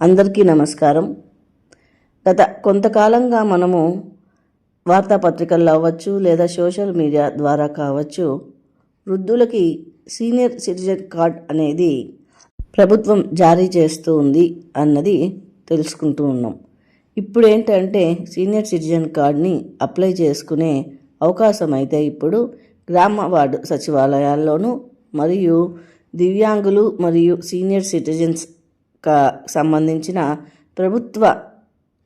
అందరికీ నమస్కారం. గత కొంతకాలంగా మనము వార్తాపత్రికల్లో అవ్వచ్చు లేదా సోషల్ మీడియా ద్వారా కావచ్చు, వృద్ధులకి సీనియర్ సిటిజన్ కార్డ్ అనేది ప్రభుత్వం జారీ చేస్తూ ఉంది అన్నది తెలుసుకుంటూ ఉన్నాం. ఇప్పుడు ఏంటంటే సీనియర్ సిటిజన్ కార్డ్ని అప్లై చేసుకునే అవకాశం అయితే ఇప్పుడు గ్రామ వార్డు సచివాలయాల్లోనూ మరియు దివ్యాంగులు మరియు సీనియర్ సిటిజన్స్ సంబంధించిన ప్రభుత్వ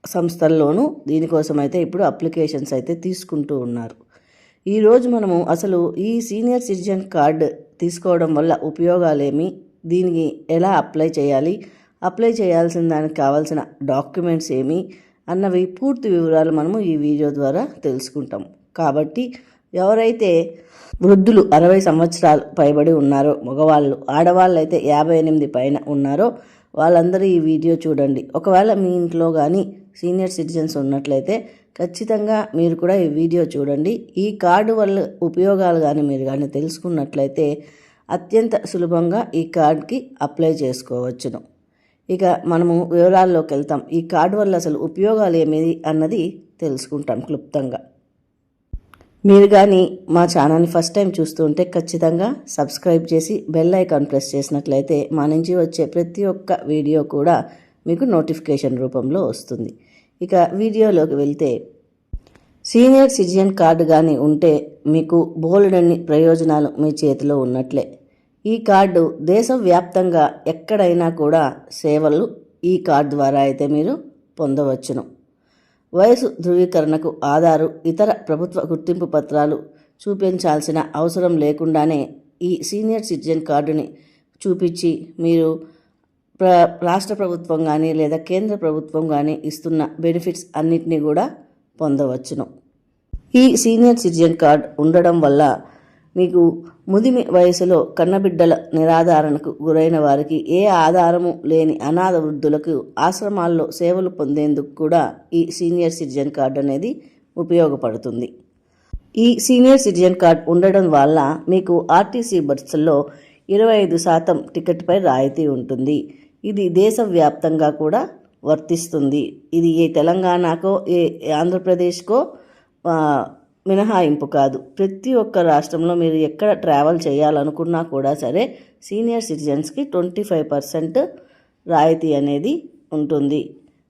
సంస్థల్లోనూ దీనికోసం అయితే ఇప్పుడు అప్లికేషన్స్ అయితే తీసుకుంటూ ఉన్నారు. ఈరోజు మనము అసలు ఈ సీనియర్ సిటిజన్ కార్డు తీసుకోవడం వల్ల ఉపయోగాలేమి, దీనికి ఎలా అప్లై చేయాలి, అప్లై చేయాల్సిన దానికి కావాల్సిన డాక్యుమెంట్స్ ఏమి అన్నవి పూర్తి వివరాలు మనము ఈ వీడియో ద్వారా తెలుసుకుంటాం. కాబట్టి ఎవరైతే వృద్ధులు 60 సంవత్సరాలు పైబడి ఉన్నారో, మగవాళ్ళు, ఆడవాళ్ళు అయితే 58 పైన ఉన్నారో వాళ్ళందరూ ఈ వీడియో చూడండి. ఒకవేళ మీ ఇంట్లో కానీ సీనియర్ సిటిజన్స్ ఉన్నట్లయితే ఖచ్చితంగా మీరు కూడా ఈ వీడియో చూడండి. ఈ కార్డు వల్ల ఉపయోగాలు కానీ మీరు కానీ తెలుసుకున్నట్లయితే అత్యంత సులభంగా ఈ కార్డుకి అప్లై చేసుకోవచ్చును. ఇక మనము వివరాల్లోకి వెళ్తాం. ఈ కార్డు వల్ల అసలు ఉపయోగాలు ఏమిటి అన్నది తెలుసుకుంటాం క్లుప్తంగా. మీరు కానీ మా ఛానల్ని ఫస్ట్ టైం చూస్తుంటే ఖచ్చితంగా సబ్స్క్రైబ్ చేసి బెల్ ఐకాన్ ప్రెస్ చేసినట్లయితే మా నుంచి వచ్చే ప్రతి ఒక్క వీడియో కూడా మీకు నోటిఫికేషన్ రూపంలో వస్తుంది. ఇక వీడియోలోకి వెళ్తే, సీనియర్ సిటిజన్ కార్డు కానీ ఉంటే మీకు బోలెడన్ని ప్రయోజనాలు మీ చేతిలో ఉన్నట్లే. ఈ కార్డు దేశవ్యాప్తంగా ఎక్కడైనా కూడా సేవలు ఈ కార్డు ద్వారా అయితే మీరు పొందవచ్చును. వయసు ధృవీకరణకు ఆధారు, ఇతర ప్రభుత్వ గుర్తింపు పత్రాలు చూపించాల్సిన అవసరం లేకుండానే ఈ సీనియర్ సిటిజన్ కార్డుని చూపించి మీరు రాష్ట్ర ప్రభుత్వం కానీ లేదా కేంద్ర ప్రభుత్వం కానీ ఇస్తున్న బెనిఫిట్స్ అన్నిటినీ కూడా పొందవచ్చును. ఈ సీనియర్ సిటిజన్ కార్డు ఉండడం వల్ల మీకు ముదిమి వయసులో కన్నబిడ్డల నిరాధారణకు గురైన వారికి, ఏ ఆధారము లేని అనాథ వృద్ధులకు ఆశ్రమాల్లో సేవలు పొందేందుకు కూడా ఈ సీనియర్ సిటిజన్ కార్డు అనేది ఉపయోగపడుతుంది. ఈ సీనియర్ సిటిజన్ కార్డు ఉండడం వల్ల మీకు ఆర్టీసీ బస్సుల్లో 25% టికెట్పై రాయితీ ఉంటుంది. ఇది దేశవ్యాప్తంగా కూడా వర్తిస్తుంది. ఇది ఏ తెలంగాణకో ఏ ఆంధ్రప్రదేశ్కో మినహాయింపు కాదు. ప్రతి ఒక్క రాష్ట్రంలో మీరు ఎక్కడ ట్రావెల్ చేయాలనుకున్నా కూడా సరే సీనియర్ సిటిజన్స్కి 25% రాయితీ అనేది ఉంటుంది.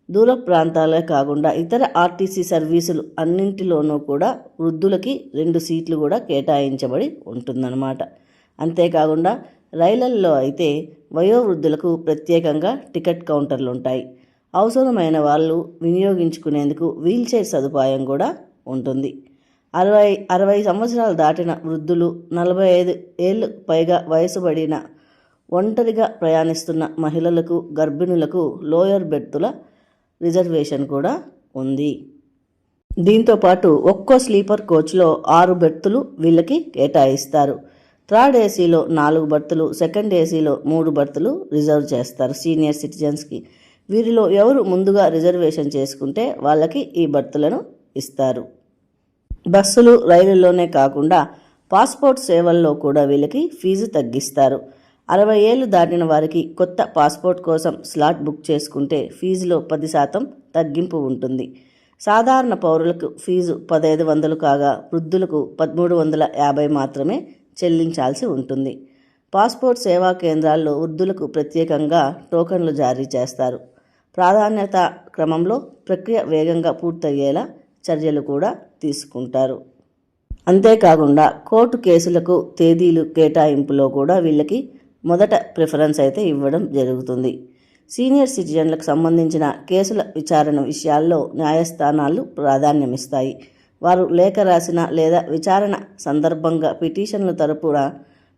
దూర ప్రాంతాలే కాకుండా ఇతర ఆర్టీసీ సర్వీసులు అన్నింటిలోనూ కూడా వృద్ధులకి 2 సీట్లు కూడా కేటాయించబడి ఉంటుందన్నమాట. అంతేకాకుండా రైళ్లల్లో అయితే వయోవృద్ధులకు ప్రత్యేకంగా టికెట్ కౌంటర్లు ఉంటాయి. అవసరమైన వాళ్ళు వినియోగించుకునేందుకు వీల్చైర్ సదుపాయం కూడా ఉంటుంది. 60 సంవత్సరాలు దాటిన వృద్ధులు, 45 ఏళ్ళు పైగా వయసుబడిన ఒంటరిగా ప్రయాణిస్తున్న మహిళలకు, గర్భిణులకు లోయర్ బెర్తుల రిజర్వేషన్ కూడా ఉంది. దీంతోపాటు ఒక్కో స్లీపర్ కోచ్లో 6 బెర్తులు వీళ్ళకి కేటాయిస్తారు. థర్డ్ ఏసీలో 4 బెర్తులు, సెకండ్ ఏసీలో 3 బెర్తులు రిజర్వ్ చేస్తారు సీనియర్ సిటిజన్స్కి. వీరిలో ఎవరు ముందుగా రిజర్వేషన్ చేసుకుంటే వాళ్ళకి ఈ బెర్తులను ఇస్తారు. బస్సులు, రైలులోనే కాకుండా పాస్పోర్ట్ సేవల్లో కూడా వీళ్ళకి ఫీజు తగ్గిస్తారు. 60 ఏళ్ళు దాటిన వారికి కొత్త పాస్పోర్ట్ కోసం స్లాట్ బుక్ చేసుకుంటే ఫీజులో 10% తగ్గింపు ఉంటుంది. సాధారణ పౌరులకు ఫీజు 1500 కాగా వృద్ధులకు 1350 మాత్రమే చెల్లించాల్సి ఉంటుంది. పాస్పోర్ట్ సేవా కేంద్రాల్లో వృద్ధులకు ప్రత్యేకంగా టోకన్లు జారీ చేస్తారు. ప్రాధాన్యత క్రమంలో ప్రక్రియ వేగంగా పూర్తయ్యేలా చర్యలు కూడా తీసుకుంటారు. అంతేకాకుండా కోర్టు కేసులకు తేదీలు కేటాయింపులో కూడా వీళ్ళకి మొదట ప్రిఫరెన్స్ అయితే ఇవ్వడం జరుగుతుంది. సీనియర్ సిటిజన్లకు సంబంధించిన కేసుల విచారణ విషయాల్లో న్యాయస్థానాలు ప్రాధాన్యమిస్తాయి. వారు లేఖ రాసిన లేదా విచారణ సందర్భంగా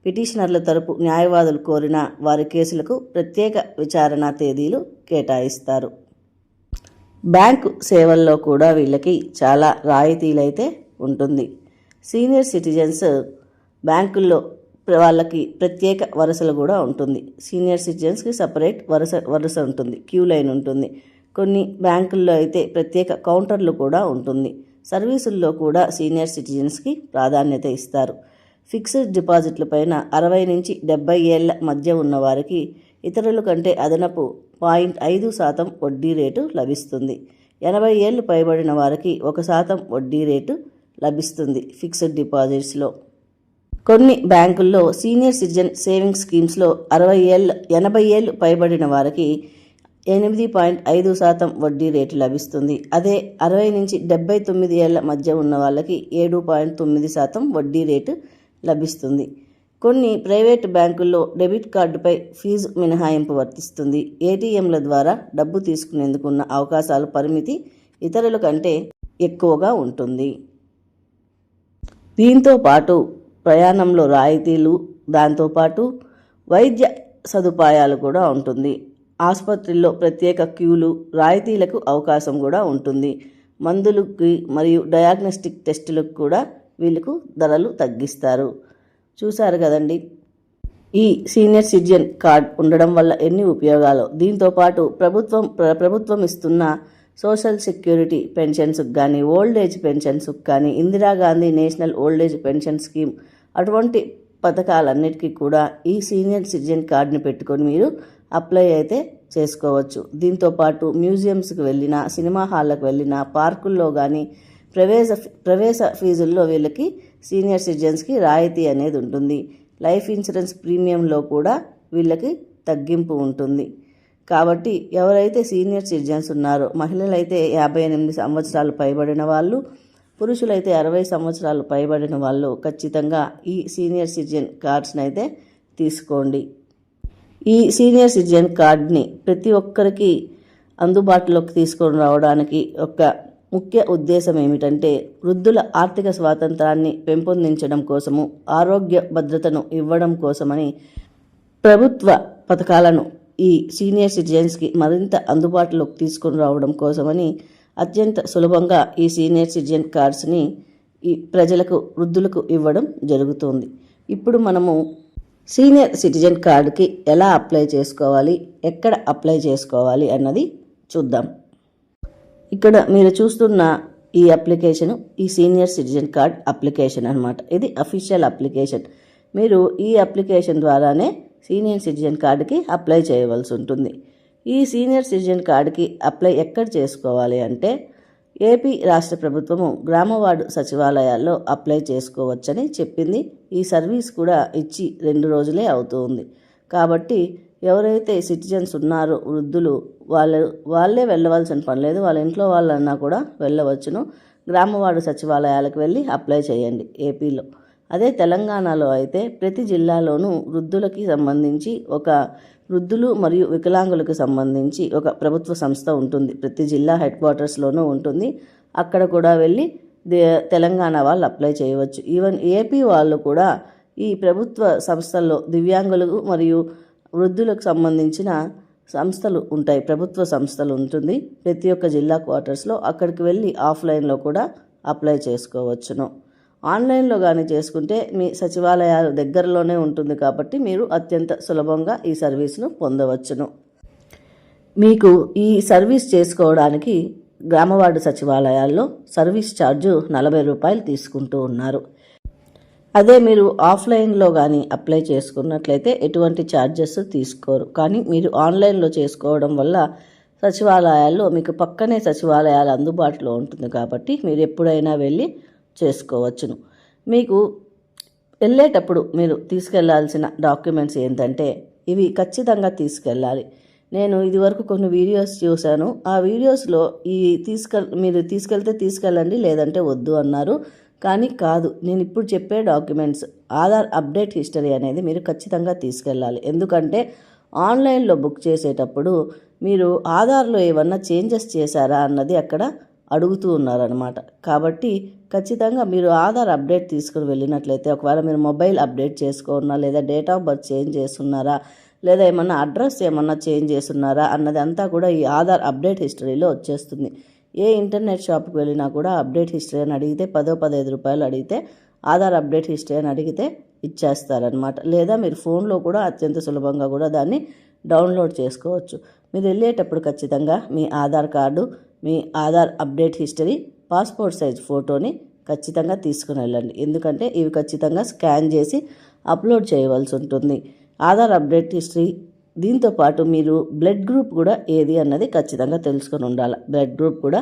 పిటిషనర్ల తరపు న్యాయవాదులు కోరిన వారి కేసులకు ప్రత్యేక విచారణ తేదీలు కేటాయిస్తారు. బ్యాంకు సేవల్లో కూడా వీళ్ళకి చాలా రాయితీలైతే ఉంటుంది. సీనియర్ సిటిజన్స్ బ్యాంకుల్లో వాళ్ళకి ప్రత్యేక వరుసలు కూడా ఉంటుంది. సీనియర్ సిటిజన్స్కి సపరేట్ వరుస ఉంటుంది, క్యూ లైన్ ఉంటుంది. కొన్ని బ్యాంకుల్లో అయితే ప్రత్యేక కౌంటర్లు కూడా ఉంటుంది. సర్వీసుల్లో కూడా సీనియర్ సిటిజన్స్కి ప్రాధాన్యత ఇస్తారు. ఫిక్స్డ్ డిపాజిట్ల పైన 60 నుంచి 70 ఏళ్ల మధ్య ఉన్నవారికి ఇతరుల కంటే అదనపు 8.5% వడ్డీ రేటు లభిస్తుంది. 80 ఏళ్లు పైబడిన వారికి 1% వడ్డీ రేటు లభిస్తుంది ఫిక్స్డ్ డిపాజిట్స్లో. కొన్ని బ్యాంకుల్లో సీనియర్ సిటిజన్ సేవింగ్స్ స్కీమ్స్లో 80 ఏళ్లు పైబడిన వారికి 8.5% వడ్డీ రేటు లభిస్తుంది. అదే 60 నుంచి 79 ఏళ్ల మధ్య ఉన్న వాళ్ళకి 7.9% వడ్డీ రేటు లభిస్తుంది. కొన్ని ప్రైవేటు బ్యాంకుల్లో డెబిట్ కార్డుపై ఫీజు మినహాయింపు వర్తిస్తుంది. ఏటీఎంల ద్వారా డబ్బు తీసుకునేందుకు ఉన్న అవకాశాల పరిమితి ఇతరుల కంటే ఎక్కువగా ఉంటుంది. దీంతో పాటు ప్రయాణంలో రాయితీలు, దాంతోపాటు వైద్య సదుపాయాలు కూడా ఉంటుంది. ఆసుపత్రుల్లో ప్రత్యేక క్యూలు, రాయితీలకు అవకాశం కూడా ఉంటుంది. మందులకి మరియు డయాగ్నోస్టిక్ టెస్టులకు కూడా వీళ్ళకు ధరలు తగ్గిస్తారు. చూశారు కదండి, ఈ సీనియర్ సిటిజన్ కార్డ్ ఉండడం వల్ల ఎన్ని ఉపయోగాలు. దీంతోపాటు ప్రభుత్వం ఇస్తున్న సోషల్ సెక్యూరిటీ పెన్షన్స్కి కానీ, ఓల్డ్ ఏజ్ పెన్షన్స్కి కానీ, Indira Gandhi national old age pension scheme అటువంటి పథకాలన్నిటికీ కూడా ఈ సీనియర్ సిటిజన్ కార్డుని పెట్టుకొని మీరు అప్లై అయితే చేసుకోవచ్చు. దీంతోపాటు మ్యూజియంస్కి వెళ్ళినా, సినిమా హాళ్ళకు వెళ్ళినా, పార్కుల్లో కానీ ప్రవేశ ఫీజుల్లో వీళ్ళకి సీనియర్ సిటిజన్స్కి రాయితీ అనేది ఉంటుంది. లైఫ్ ఇన్సూరెన్స్ ప్రీమియంలో కూడా వీళ్ళకి తగ్గింపు ఉంటుంది. కాబట్టి ఎవరైతే సీనియర్ సిటిజన్స్ ఉన్నారో, మహిళలైతే 58 సంవత్సరాలు పైబడిన వాళ్ళు, పురుషులైతే 60 సంవత్సరాలు పైబడిన వాళ్ళు ఖచ్చితంగా ఈ సీనియర్ సిటిజన్ కార్డ్స్ని అయితే తీసుకోండి. ఈ సీనియర్ సిటిజన్ కార్డ్ని ప్రతి ఒక్కరికి అందుబాటులోకి తీసుకొని రావడానికి ఒక ముఖ్య ఉద్దేశం ఏమిటంటే, వృద్ధుల ఆర్థిక స్వాతంత్రాన్ని పెంపొందించడం కోసము, ఆరోగ్య భద్రతను ఇవ్వడం కోసమని ప్రభుత్వ పథకాలను ఈ సీనియర్ సిటిజన్స్కి మరింత అందుబాటులోకి తీసుకొని రావడం కోసమని అత్యంత సులభంగా ఈ సీనియర్ సిటిజన్ కార్డ్స్ని ఈ ప్రజలకు, వృద్ధులకు ఇవ్వడం జరుగుతుంది. ఇప్పుడు మనము సీనియర్ సిటిజన్ కార్డుకి ఎలా అప్లై చేసుకోవాలి, ఎక్కడ అప్లై చేసుకోవాలి అన్నది చూద్దాం. ఇక్కడ మీరు చూస్తున్న ఈ అప్లికేషను ఈ సీనియర్ సిటిజన్ కార్డ్ అప్లికేషన్ అన్నమాట. ఇది అఫీషియల్ అప్లికేషన్. మీరు ఈ అప్లికేషన్ ద్వారానే సీనియర్ సిటిజన్ కార్డుకి అప్లై చేయవలసి ఉంటుంది. ఈ సీనియర్ సిటిజన్ కార్డుకి అప్లై ఎక్కడ చేసుకోవాలి అంటే, ఏపీ రాష్ట్ర ప్రభుత్వము గ్రామ వార్డు సచివాలయాల్లో అప్లై చేసుకోవచ్చని చెప్పింది. ఈ సర్వీస్ కూడా ఇచ్చి 2 రోజులే అవుతుంది. కాబట్టి ఎవరైతే సిటిజన్స్ ఉన్నారో, వృద్ధులు, వాళ్ళే వెళ్ళవలసిన పని లేదు. వాళ్ళ ఇంట్లో వాళ్ళన్నా కూడా వెళ్ళవచ్చును. గ్రామవార్డు సచివాలయాలకు వెళ్ళి అప్లై చేయండి ఏపీలో. అదే తెలంగాణలో అయితే ప్రతి జిల్లాలోనూ వృద్ధులకి సంబంధించి వృద్ధులు మరియు వికలాంగులకు సంబంధించి ఒక ప్రభుత్వ సంస్థ ఉంటుంది. ప్రతి జిల్లా హెడ్ క్వార్టర్స్లోనూ ఉంటుంది. అక్కడ కూడా వెళ్ళి తెలంగాణ వాళ్ళు అప్లై చేయవచ్చు. ఈవెన్ ఏపీ వాళ్ళు కూడా ఈ ప్రభుత్వ సంస్థల్లో దివ్యాంగులు మరియు వృద్ధులకు సంబంధించిన సంస్థలు ఉంటాయి, ప్రభుత్వ సంస్థలు ఉంటుంది ప్రతి ఒక్క జిల్లా క్వార్టర్స్లో. అక్కడికి వెళ్ళి ఆఫ్లైన్లో కూడా అప్లై చేసుకోవచ్చును. ఆన్లైన్లో కానీ చేసుకుంటే మీ సచివాలయాలు దగ్గరలోనే ఉంటుంది కాబట్టి మీరు అత్యంత సులభంగా ఈ సర్వీస్ను పొందవచ్చును. మీకు ఈ సర్వీస్ చేసుకోవడానికి గ్రామవార్డు సచివాలయాల్లో సర్వీస్ ఛార్జు 40 రూపాయలు తీసుకుంటూ ఉన్నారు. అదే మీరు ఆఫ్లైన్లో కానీ అప్లై చేసుకున్నట్లయితే ఎటువంటి ఛార్జెస్ తీసుకోరు. కానీ మీరు ఆన్లైన్లో చేసుకోవడం వల్ల సచివాలయాల్లో మీకు పక్కనే సచివాలయాలు అందుబాటులో ఉంటుంది కాబట్టి మీరు ఎప్పుడైనా వెళ్ళి చేసుకోవచ్చును. మీకు వెళ్ళేటప్పుడు మీరు తీసుకెళ్లాల్సిన డాక్యుమెంట్స్ ఏంటంటే, ఇవి ఖచ్చితంగా తీసుకెళ్ళాలి. నేను ఇదివరకు కొన్ని వీడియోస్ చూశాను. ఆ వీడియోస్లో మీరు తీసుకెళ్తే తీసుకెళ్ళండి, లేదంటే వద్దు అన్నారు. కానీ కాదు, నేను ఇప్పుడు చెప్పే డాక్యుమెంట్స్, ఆధార్ అప్డేట్ హిస్టరీ అనేది మీరు ఖచ్చితంగా తీసుకెళ్ళాలి. ఎందుకంటే ఆన్లైన్లో బుక్ చేసేటప్పుడు మీరు ఆధార్లో ఏమన్నా చేంజెస్ చేశారా అన్నది అక్కడ అడుగుతూ ఉన్నారనమాట. కాబట్టి ఖచ్చితంగా మీరు ఆధార్ అప్డేట్ తీసుకుని వెళ్ళినట్లయితే, ఒకవేళ మీరు మొబైల్ అప్డేట్ చేసుకున్నా, లేదా డేట్ ఆఫ్ బర్త్ చేంజ్ చేస్తున్నారా, లేదా ఏమన్నా అడ్రస్ ఏమన్నా చేంజ్ చేస్తున్నారా అన్నది అంతా కూడా ఈ ఆధార్ అప్డేట్ హిస్టరీలో వచ్చేస్తుంది. ఏ ఇంటర్నెట్ షాప్కి వెళ్ళినా కూడా అప్డేట్ హిస్టరీ అని అడిగితే 10-15 రూపాయలు అడిగితే ఆధార్ అప్డేట్ హిస్టరీ అని అడిగితే ఇచ్చేస్తారనమాట. లేదా మీరు ఫోన్లో కూడా అత్యంత సులభంగా కూడా దాన్ని డౌన్లోడ్ చేసుకోవచ్చు. మీరు వెళ్ళేటప్పుడు ఖచ్చితంగా మీ ఆధార్ కార్డు, మీ Aadhaar update history, passport size ఫోటోని ఖచ్చితంగా తీసుకుని వెళ్ళండి. ఎందుకంటే ఇవి ఖచ్చితంగా స్కాన్ చేసి అప్లోడ్ చేయవలసి ఉంటుంది. ఆధార్ అప్డేట్ హిస్టరీ దీంతో పాటు మీరు బ్లడ్ గ్రూప్ కూడా ఏది అన్నది ఖచ్చితంగా తెలుసుకొని ఉండాలి. బ్లడ్ గ్రూప్ కూడా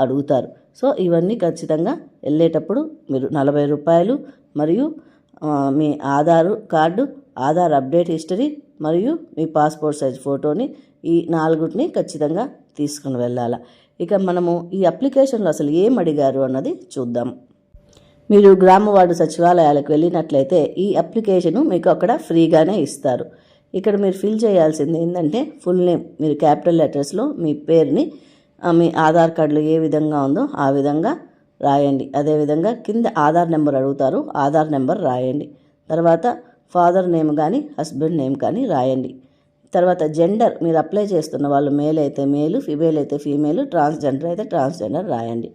అడుగుతారు. సో ఇవన్నీ ఖచ్చితంగా వెళ్ళేటప్పుడు మీరు 40 రూపాయలు మరియు మీ Aadhaar card, Aadhaar update history మరియు మీ పాస్పోర్ట్ సైజ్ ఫోటోని ఈ 4ని ఖచ్చితంగా తీసుకుని వెళ్ళాలి. ఇక మనము ఈ అప్లికేషన్లో అసలు ఏం అడిగారు అన్నది చూద్దాం. మీరు గ్రామ వార్డు సచివాలయాలకు వెళ్ళినట్లయితే ఈ అప్లికేషను మీకు అక్కడ ఫ్రీగానే ఇస్తారు. ఇక్కడ మీరు ఫిల్ చేయాల్సింది ఏంటంటే ఫుల్ నేమ్, మీరు క్యాపిటల్ లెటర్స్లో మీ పేరుని మీ ఆధార్ కార్డులో ఏ విధంగా ఉందో ఆ విధంగా రాయండి. అదేవిధంగా కింద ఆధార్ నెంబర్ అడుగుతారు, ఆధార్ నెంబర్ రాయండి. తర్వాత ఫాదర్ నేమ్ కానీ హస్బెండ్ నేమ్ కానీ రాయండి. తర్వాత జెండర్, మీరు అప్లై చేస్తున్న వాళ్ళు మేల్ అయితే మేలు, ఫీమేల్ అయితే ఫీమేల్, ట్రాన్స్జెండర్ అయితే ట్రాన్స్జెండర్ రాయండి.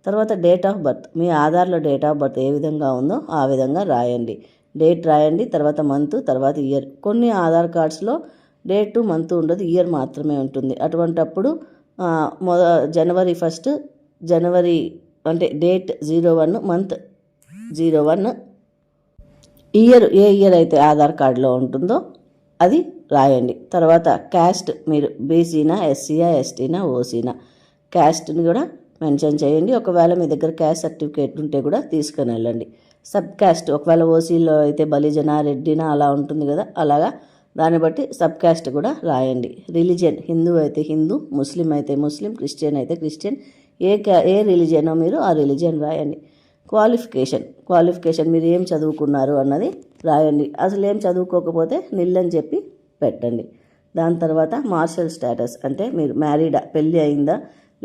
తర్వాత డేట్ ఆఫ్ బర్త్, మీ ఆధార్లో డేట్ ఆఫ్ బర్త్ ఏ విధంగా ఉందో ఆ విధంగా రాయండి. డేట్ రాయండి, తర్వాత మంత్, తర్వాత ఇయర్. కొన్ని ఆధార్ కార్డ్స్లో డేటు మంత్ ఉండదు, ఇయర్ మాత్రమే ఉంటుంది. అటువంటప్పుడు జనవరి 1 జనవరి అంటే డేట్ 01, మంత్ 01, ఇయర్ ఏ ఇయర్ అయితే ఆధార్ కార్డులో ఉంటుందో అది రాయండి. తర్వాత క్యాస్ట్, మీరు బీసీనా, ఎస్సీనా, ఎస్టీనా, ఓసీనా, క్యాస్ట్ని కూడా మెన్షన్ చేయండి. ఒకవేళ మీ దగ్గర క్యాస్ట్ సర్టిఫికేట్ ఉంటే కూడా తీసుకొని వెళ్ళండి. సబ్ క్యాస్ట్, ఒకవేళ ఓసీలో అయితే బలిజన, రెడ్డినా అలా ఉంటుంది కదా, అలాగా దాన్ని బట్టి సబ్ క్యాస్ట్ కూడా రాయండి. రిలీజియన్, హిందూ అయితే హిందూ, ముస్లిం అయితే ముస్లిం, క్రిస్టియన్ అయితే క్రిస్టియన్, ఏ రిలీజియనో మీరు ఆ రిలీజియన్ రాయండి. క్వాలిఫికేషన్ మీరు ఏం చదువుకున్నారు అన్నది రాయండి. అసలు ఏం చదువుకోకపోతే నిల్ అని చెప్పి పెట్టండి. దాని తర్వాత మార్షల్ స్టేటస్, అంటే మీరు మ్యారీడా, పెళ్ళి అయిందా,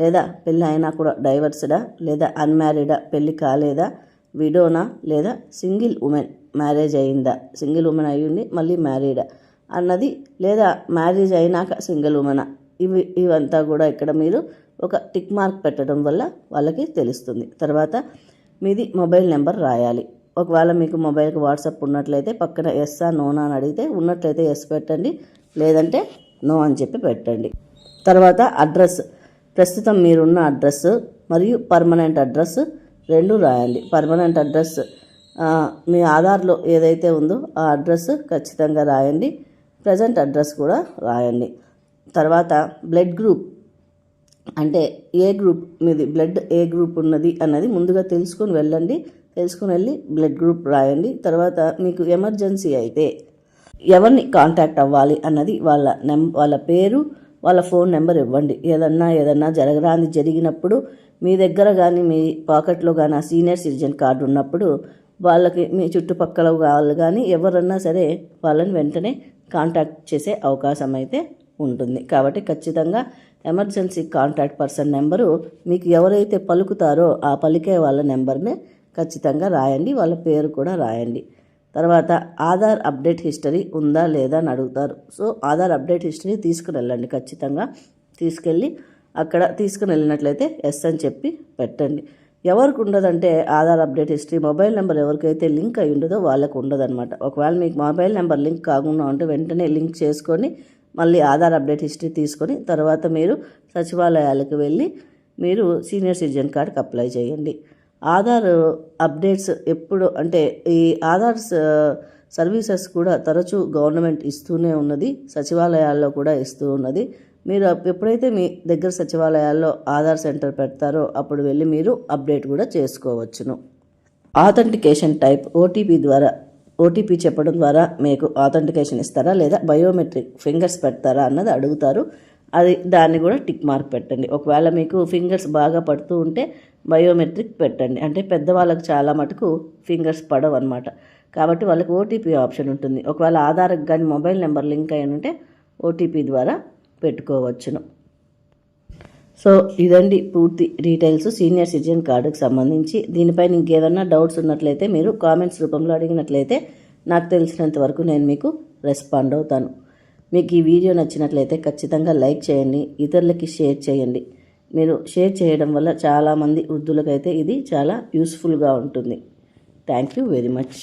లేదా పెళ్ళి అయినా కూడా డైవర్స్డా, లేదా అన్మ్యారీడా, పెళ్ళి కాలేదా, విడోనా, లేదా సింగిల్ ఉమెన్, మ్యారేజ్ అయిందా, సింగిల్ ఉమెన్ అయ్యింది మళ్ళీ మ్యారీడా అన్నది, లేదా మ్యారేజ్ అయినాక సింగిల్ ఉమెనా, ఇవంతా కూడా ఇక్కడ మీరు ఒక టిక్ మార్క్ పెట్టడం వల్ల వాళ్ళకి తెలుస్తుంది. తర్వాత మీది మొబైల్ నెంబర్ రాయాలి. ఒకవేళ మీకు మొబైల్కి వాట్సాప్ ఉన్నట్లయితే పక్కన ఎస్సా నోనా అని అడిగితే ఉన్నట్లయితే ఎస్ పెట్టండి, లేదంటే నో అని చెప్పి పెట్టండి. తర్వాత అడ్రస్, ప్రస్తుతం మీరున్న అడ్రస్ మరియు పర్మనెంట్ అడ్రస్ 2 రాయండి. పర్మనెంట్ అడ్రస్ మీ ఆధార్లో ఏదైతే ఉందో ఆ అడ్రస్ ఖచ్చితంగా రాయండి. ప్రజెంట్ అడ్రస్ కూడా రాయండి. తర్వాత బ్లడ్ గ్రూప్, అంటే ఏ గ్రూప్ మీది, బ్లడ్ ఏ గ్రూప్ ఉన్నది అన్నది ముందుగా తెలుసుకొని వెళ్ళండి. తెలుసుకుని వెళ్ళి బ్లడ్ గ్రూప్ రాయండి. తర్వాత మీకు ఎమర్జెన్సీ అయితే ఎవరిని కాంటాక్ట్ అవ్వాలి అన్నది వాళ్ళ పేరు, వాళ్ళ ఫోన్ నెంబర్ ఇవ్వండి. ఏదన్నా జరిగినప్పుడు మీ దగ్గర కానీ మీ పాకెట్లో కానీ ఆ సీనియర్ సిటిజన్ కార్డు ఉన్నప్పుడు వాళ్ళకి మీ చుట్టుపక్కల వాళ్ళు కానీ ఎవరన్నా సరే వాళ్ళని వెంటనే కాంటాక్ట్ చేసే అవకాశం అయితే ఉంటుంది. కాబట్టి ఖచ్చితంగా ఎమర్జెన్సీ కాంటాక్ట్ పర్సన్ నెంబరు మీకు ఎవరైతే పలుకుతారో ఆ పలికే వాళ్ళ నెంబర్ని ఖచ్చితంగా రాయండి. వాళ్ళ పేరు కూడా రాయండి. తర్వాత ఆధార్ అప్డేట్ హిస్టరీ ఉందా లేదా అని అడుగుతారు. సో ఆధార్ అప్డేట్ హిస్టరీ తీసుకుని వెళ్ళండి. ఖచ్చితంగా తీసుకెళ్ళి అక్కడ తీసుకుని వెళ్ళినట్లయితే ఎస్ అని చెప్పి పెట్టండి. ఎవరికి ఉండదంటే Aadhaar update history mobile number ఎవరికైతే లింక్ అయి ఉండదో వాళ్ళకు ఉండదన్నమాట. ఒకవేళ మీకు మొబైల్ నెంబర్ లింక్ కాకుండా ఉంటే వెంటనే లింక్ చేసుకొని మళ్ళీ ఆధార్ అప్డేట్ హిస్టరీ తీసుకొని తర్వాత మీరు సచివాలయాలకు వెళ్ళి మీరు సీనియర్ సిటిజన్ కార్డుకి అప్లై చేయండి. ఆధార్ అప్డేట్స్ ఎప్పుడు అంటే ఈ ఆధార్ సర్వీసెస్ కూడా తరచూ గవర్నమెంట్ ఇస్తూనే ఉన్నది, సచివాలయాల్లో కూడా ఇస్తూ ఉన్నది. మీరు ఎప్పుడైతే మీ దగ్గర సచివాలయాల్లో ఆధార్ సెంటర్ పెడతారో అప్పుడు వెళ్ళి మీరు అప్డేట్ కూడా చేసుకోవచ్చును. ఆథెంటికేషన్ టైప్, ఓటీపీ చెప్పడం ద్వారా మీకు ఆథెంటికేషన్ ఇస్తారా లేదా బయోమెట్రిక్ ఫింగర్స్ పెడతారా అన్నది అడుగుతారు. దాన్ని కూడా టిక్ మార్క్ పెట్టండి. ఒకవేళ మీకు ఫింగర్స్ బాగా పడుతూ ఉంటే బయోమెట్రిక్ పెట్టండి. అంటే పెద్దవాళ్ళకి చాలా మటుకు ఫింగర్స్ పడవు అనమాట. కాబట్టి వాళ్ళకి ఓటీపీ ఆప్షన్ ఉంటుంది. ఒకవేళ ఆధార్కి కానీ మొబైల్ నెంబర్ లింక్ అయి ఉంటే ఓటీపీ ద్వారా పెట్టుకోవచ్చును. సో ఇదండి పూర్తి డీటెయిల్స్ సీనియర్ సిటిజన్ కార్డుకి సంబంధించి. దీనిపైన ఇంకేదన్నా డౌట్స్ ఉన్నట్లయితే మీరు కామెంట్స్ రూపంలో అడిగినట్లయితే నాకు తెలిసినంత వరకు నేను మీకు రెస్పాండ్ అవుతాను. మీకు ఈ వీడియో నచ్చినట్లయితే ఖచ్చితంగా లైక్ చేయండి, ఇతరులకి షేర్ చేయండి. మీరు షేర్ చేయడం వల్ల చాలామంది వృద్ధులకైతే ఇది చాలా యూస్ఫుల్గా ఉంటుంది. Thank you very much.